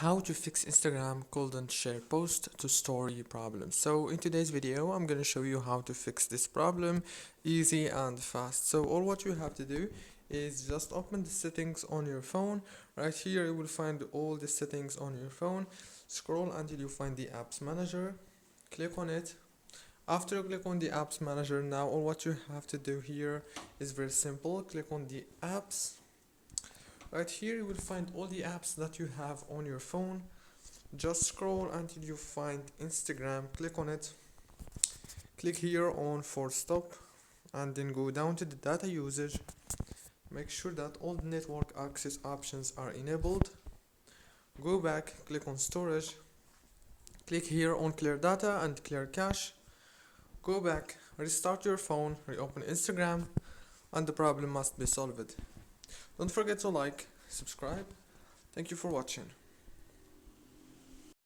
How to fix Instagram couldn't share post to story problem. So in today's video I'm gonna show you how to fix this problem easy and fast. So all what you have to do is just open the settings on your phone. Right here you will find all the settings on your phone. Scroll until you find the apps manager, click on it. After you click on the apps manager, now all what you have to do here is very simple. Click on the apps. Right here you will find all the apps that you have on your phone. Just scroll until you find Instagram, click on it, click here on force stop, and then go down to the data usage. Make sure that all the network access options are enabled. Go back, click on storage, click here on clear data and clear cache. Go back, restart your phone, reopen Instagram, and the problem must be solved. Don't forget to like, subscribe. Thank you for watching.